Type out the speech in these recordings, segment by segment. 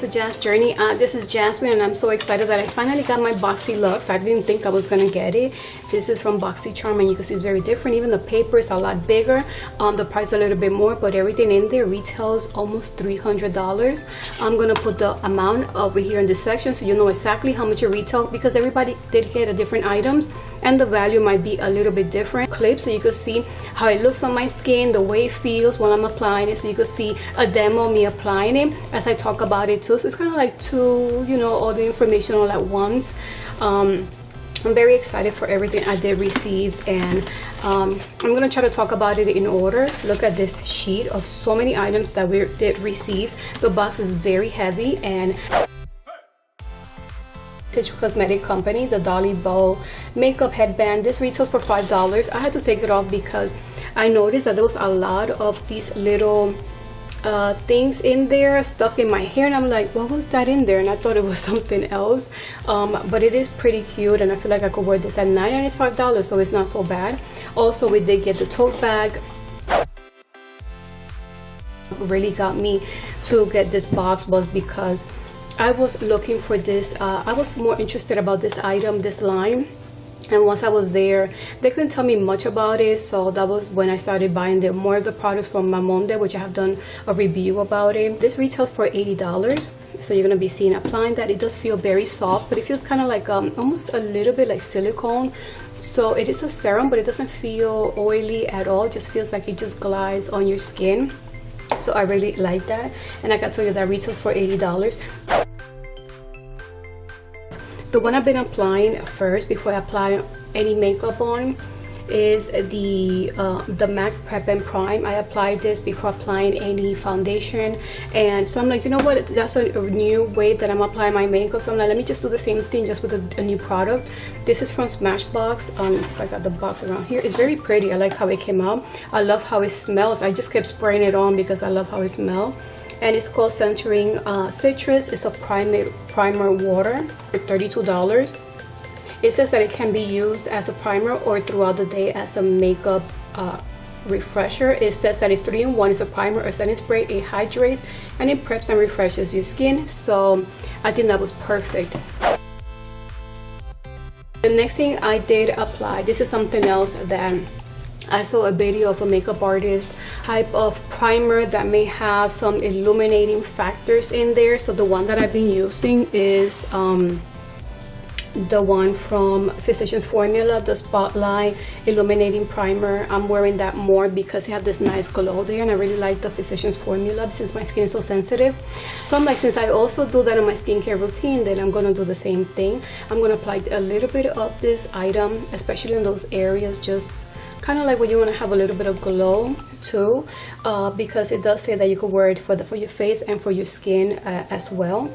to Jazz Journey. This is Jasmine, and I'm so excited that I finally got my BoxyLuxe. I didn't think I was gonna get it. This is from Boxycharm, and you can see it's very different. Even the paper is a lot bigger. The price a little bit more, but everything in there retails almost $300. I'm gonna put the amount over here in this section so you know exactly how much it retails, because everybody did get a different items and the value might be a little bit different. Clip so you can see how it looks on my skin, the way it feels when I'm applying it, so you can see a demo of me applying it as I talk about it too. So it's kind of like two, you know, all the information all at once. I'm very excited for everything I did receive, and I'm gonna try to talk about it in order. Look at this sheet of so many items that we did receive. The box is very heavy, and cosmetic company, the Dolly Bow makeup headband. This retails for $5. I had to take it off because I noticed that there was a lot of these little things in there stuck in my hair, and I'm like, what was that in there? And I thought it was something else, but it is pretty cute, and I feel like I could wear this at night, and it's $5, so it's not so bad. Also, we did get the tote bag. Really got me to get this box was because I was looking for this. I was more interested about this item, this line, and once I was there, they couldn't tell me much about it, so that was when I started buying more of the products from Mamonde, which I have done a review about it. This retails for $80, so you're gonna be seeing applying that. It does feel very soft, but it feels kind of like almost a little bit like silicone. So it is a serum, but it doesn't feel oily at all. It just feels like it just glides on your skin. So I really like that, and like I told you, that retails for $80. The one I've been applying first before I apply any makeup on is the MAC Prep and Prime. I applied this before applying any foundation, and so I'm like, you know what, that's a new way that I'm applying my makeup, so I'm like, let me just do the same thing just with a new product. This is from Smashbox. Let's see if I got the box around here. It's very pretty. I like how it came out. I love how it smells. I just kept spraying it on because I love how it smells. And it's called Centering Citrus. It's a Primate Primer water for $32. It says that it can be used as a primer or throughout the day as a makeup refresher. It says that it's 3-in-1. It's a primer, a setting spray, it hydrates, and it preps and refreshes your skin. So I think that was perfect. The next thing I did apply, this is something else that I saw a video of a makeup artist type of primer that may have some illuminating factors in there. So the one that I've been using is the one from Physicians Formula, the Spotlight Illuminating Primer. I'm wearing that more because it has this nice glow there, and I really like the Physicians Formula since my skin is so sensitive. So I'm like, since I also do that in my skincare routine, then I'm gonna do the same thing. I'm gonna apply a little bit of this item, especially in those areas, just kind of like when you want to have a little bit of glow too, because it does say that you could wear it for your face and for your skin as well.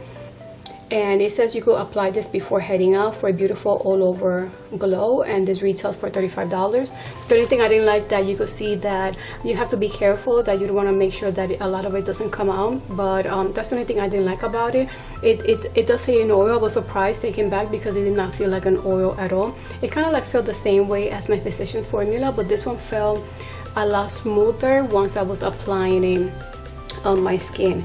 And it says you could apply this before heading out for a beautiful all over glow, and this retails for $35. The only thing I didn't like that you could see that you have to be careful that you don't want to make sure that a lot of it doesn't come out, but that's the only thing I didn't like about it. It does say an oil. I was surprised taking back because it did not feel like an oil at all. It kind of like felt the same way as my Physicians Formula, but this one felt a lot smoother once I was applying it on my skin.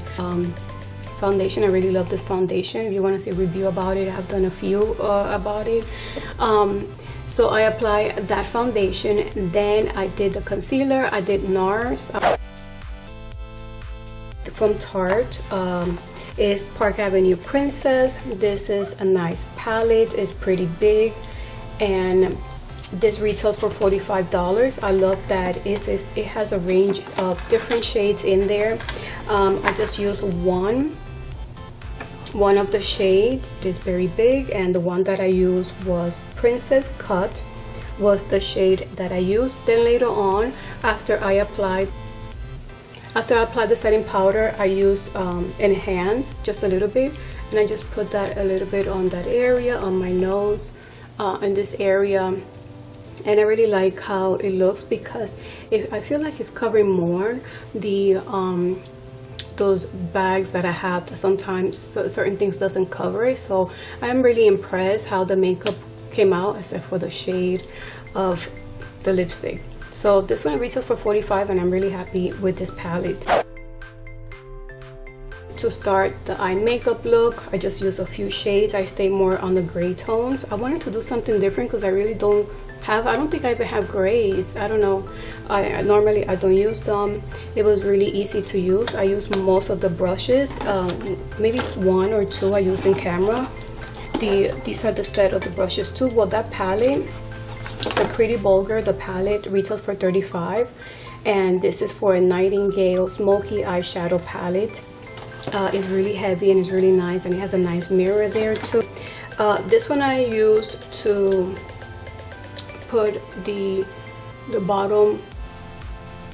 Foundation, I really love this foundation. If you want to see a review about it, I've done a few about it. So I applied that foundation, then I did the concealer. I did NARS from Tarte. Is Park Avenue Princess. This is a nice palette. It's pretty big, and this retails for $45. I love that it has a range of different shades in there. I just used one of the shades. It is very big, and the one that I used was Princess Cut, was the shade that I used. Then later on, after I applied the setting powder, I used Enhance just a little bit, and I just put that a little bit on that area, on my nose, in this area. And I really like how it looks because I feel like it's covering more the those bags that I have that sometimes certain things doesn't cover it. So I'm really impressed how the makeup came out, except for the shade of the lipstick. So this one retails for $45, and I'm really happy with this palette. to start the eye makeup look, I just use a few shades. I stay more on the gray tones. I wanted to do something different because I really don't think I even have grays. I don't know. Normally I don't use them. It was really easy to use. I use most of the brushes, maybe one or two I use in camera. These are the set of the brushes too. Well, that palette, the Pretty Vulgar, the palette retails for $35, and this is for a Nightingale Smokey eyeshadow palette. It's really heavy and it's really nice, and it has a nice mirror there too. This one I used to put the bottom,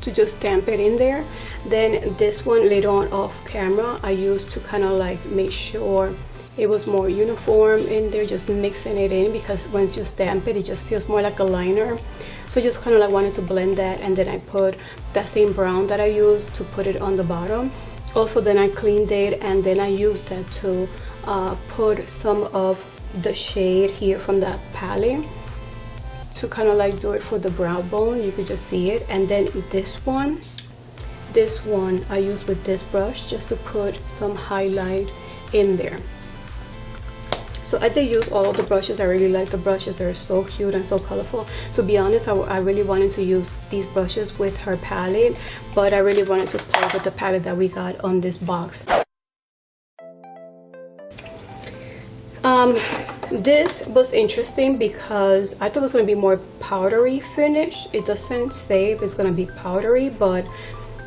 to just stamp it in there. Then this one later on off camera I used to kind of like make sure it was more uniform in there, just mixing it in, because once you stamp it, it just feels more like a liner. So just kind of like wanted to blend that, and then I put that same brown that I used to put it on the bottom. Also then I cleaned it, and then I used that to put some of the shade here from that palette to kind of like do it for the brow bone. You could just see it. And then this one I use with this brush just to put some highlight in there. So I did use all of the brushes. I really like the brushes. They're so cute and so colorful. To be honest, I really wanted to use these brushes with her palette, but I really wanted to play with the palette that we got on this box. This was interesting because I thought it was going to be more powdery finish. It doesn't say if it's going to be powdery, but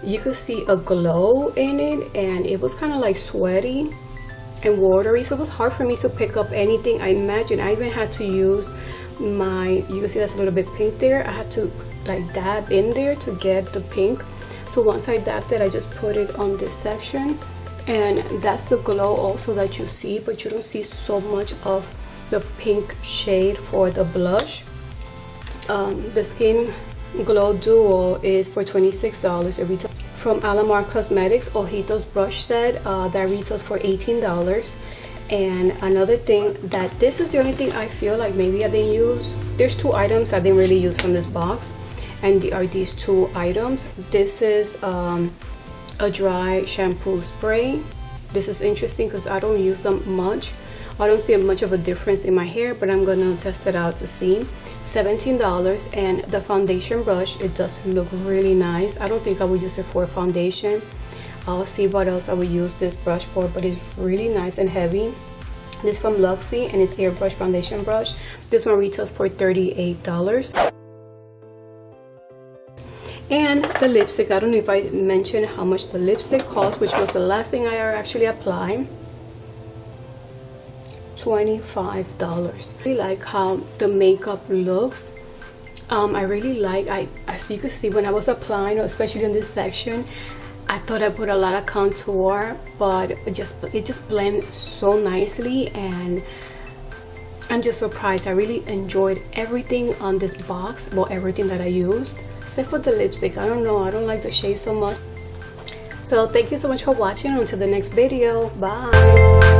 you could see a glow in it, and it was kind of like sweaty and watery, so it was hard for me to pick up anything. I imagine I even had to use my, you can see that's a little bit pink there, I had to like dab in there to get the pink. So once I dabbed it, I just put it on this section, and that's the glow also that you see, but you don't see so much of the pink shade for the blush. The Skin Glow Duo is for $26. It retails from Alamar Cosmetics Ojitos brush set that retails for $18. And another thing, that this is the only thing I feel like maybe I didn't use. There's two items I didn't really use from this box, and they are these two items. This is a dry shampoo spray. This is interesting because I don't use them much. I don't see much of a difference in my hair, but I'm gonna test it out to see. $17. And the foundation brush, it does look really nice. I don't think I would use it for foundation. I'll see what else I would use this brush for, but it's really nice and heavy. This is from Luxe, and it's airbrush foundation brush. This one retails for $38. And the lipstick, I don't know if I mentioned how much the lipstick cost, which was the last thing I actually applied. $25. I really like how the makeup looks. I really like, as you can see when I was applying, especially in this section, I thought I put a lot of contour, but it just blends so nicely, and I'm just surprised. I really enjoyed everything on this box, well, everything that I used, except for the lipstick. I don't know, I don't like the shade so much. So thank you so much for watching. Until the next video, bye.